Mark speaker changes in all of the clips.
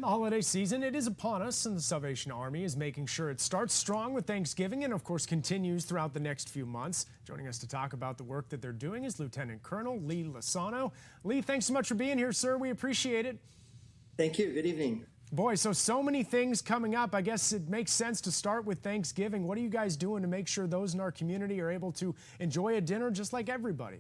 Speaker 1: And the holiday season, it is upon us, and the Salvation Army is making sure it starts strong with Thanksgiving and, of course, continues throughout the next few months. Joining us to talk about the work that they're doing is Lieutenant Colonel Lee Lescano. Lee, thanks so much for being here, sir. We appreciate it.
Speaker 2: Thank you. Good evening.
Speaker 1: Boy, so many things coming up. I guess it makes sense to start with Thanksgiving. What are you guys doing to make sure those in our community are able to enjoy a dinner just like everybody?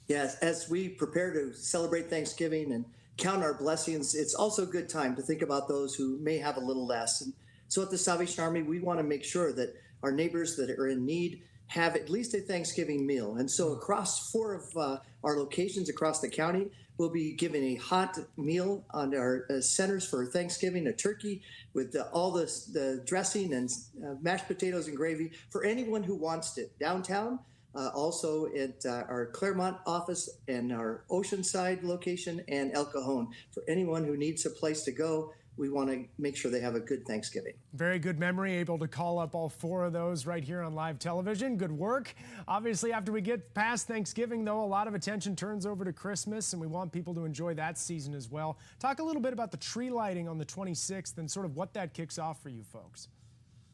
Speaker 2: Yes, as we prepare to celebrate Thanksgiving and count our blessings, it's also a good time to think about those who may have a little less. And so at the Salvation Army, we want to make sure that our neighbors that are in need have at least a Thanksgiving meal. And so across 4 of our locations across the county, we'll be giving a hot meal on our centers for Thanksgiving, a turkey with all the dressing and mashed potatoes and gravy for anyone who wants it. Downtown, also at our Claremont office and our Oceanside location and El Cajon. For anyone who needs a place to go, we want to make sure they have a good Thanksgiving.
Speaker 1: Very good memory, able to call up all 4 of those right here on live television. Good work. Obviously, after we get past Thanksgiving, though, a lot of attention turns over to Christmas, and we want people to enjoy that season as well. Talk a little bit about the tree lighting on the 26th and sort of what that kicks off for you folks.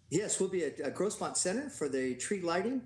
Speaker 2: Yes, we'll be at Grossmont Center for the tree lighting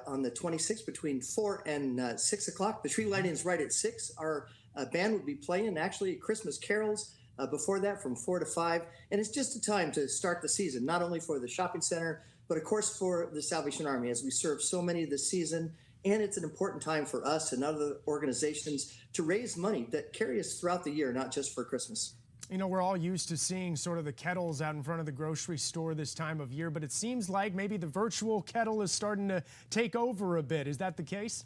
Speaker 2: on the 26th between 4 and 6 o'clock. The tree lighting is right at 6. Our band will be playing actually Christmas carols before that from 4 to 5. And it's just a time to start the season, not only for the shopping center, but of course for the Salvation Army as we serve so many this season. And it's an important time for us and other organizations to raise money that carry us throughout the year, not just for Christmas.
Speaker 1: You know, we're all used to seeing sort of the kettles out in front of the grocery store this time of year, but it seems like maybe the virtual kettle is starting to take over a bit. Is that the case?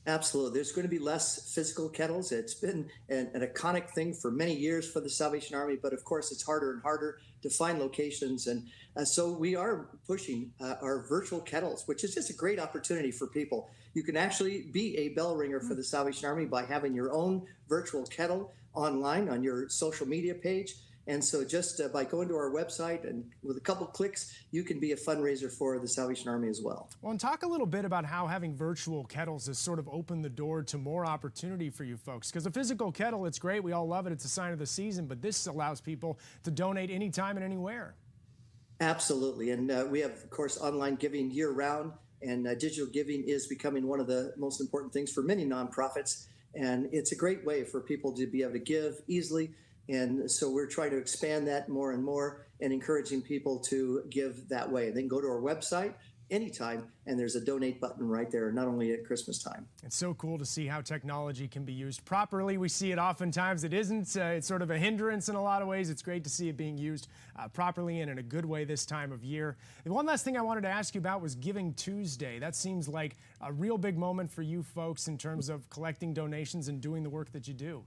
Speaker 2: Absolutely. There's going to be less physical kettles. It's been an iconic thing for many years for the Salvation Army, but of course it's harder and harder to find locations. And so we are pushing our virtual kettles, which is just a great opportunity for people. You can actually be a bell ringer for the Salvation Army by having your own virtual kettle online on your social media page. And so just by going to our website and with a couple clicks, you can be a fundraiser for the Salvation Army as well.
Speaker 1: Well, and talk a little bit about how having virtual kettles has sort of opened the door to more opportunity for you folks. Because a physical kettle, it's great. We all love it. It's a sign of the season. But this allows people to donate anytime and anywhere.
Speaker 2: Absolutely. And we have, of course, online giving year-round. And digital giving is becoming one of the most important things for many nonprofits. And it's a great way for people to be able to give easily. And so we're trying to expand that more and more and encouraging people to give that way. They can go to our website anytime, and there's a donate button right there, not only at Christmas time.
Speaker 1: It's so cool to see how technology can be used properly. We see it oftentimes. It isn't. It's sort of a hindrance in a lot of ways. It's great to see it being used properly and in a good way this time of year. And one last thing I wanted to ask you about was Giving Tuesday. That seems like a real big moment for you folks in terms of collecting donations and doing the work that you do.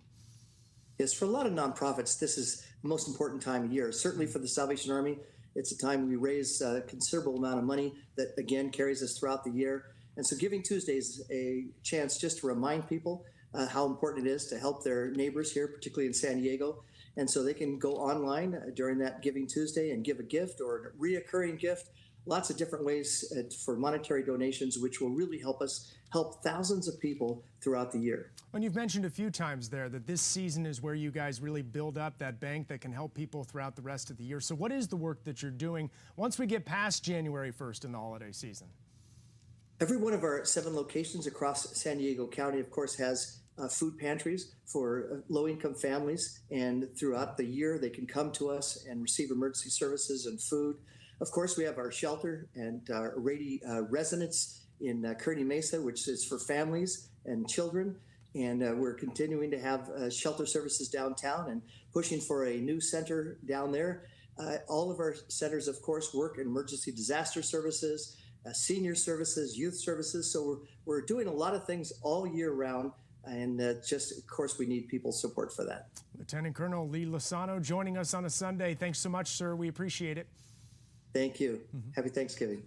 Speaker 2: Yes, for a lot of nonprofits, this is the most important time of year. Certainly for the Salvation Army, it's a time we raise a considerable amount of money that, again, carries us throughout the year. And so Giving Tuesday is a chance just to remind people how important it is to help their neighbors here, particularly in San Diego. And so they can go online during that Giving Tuesday and give a gift or a reoccurring gift. Lots of different ways for monetary donations, which will really help us help thousands of people throughout the year.
Speaker 1: And you've mentioned a few times there that this season is where you guys really build up that bank that can help people throughout the rest of the year. So what is the work that you're doing once we get past January 1st in the holiday season?
Speaker 2: Every one of our 7 locations across San Diego County, of course, has food pantries for low-income families. And throughout the year, they can come to us and receive emergency services and food. Of course, we have our shelter and our residence in Kearny Mesa, which is for families and children. And we're continuing to have shelter services downtown and pushing for a new center down there. All of our centers, of course, work in emergency disaster services, senior services, youth services. So we're doing a lot of things all year round. And just, of course, we need people's support for that.
Speaker 1: Lieutenant Colonel Lee Lescano joining us on a Sunday. Thanks so much, sir. We appreciate it.
Speaker 2: Thank you. Happy Thanksgiving.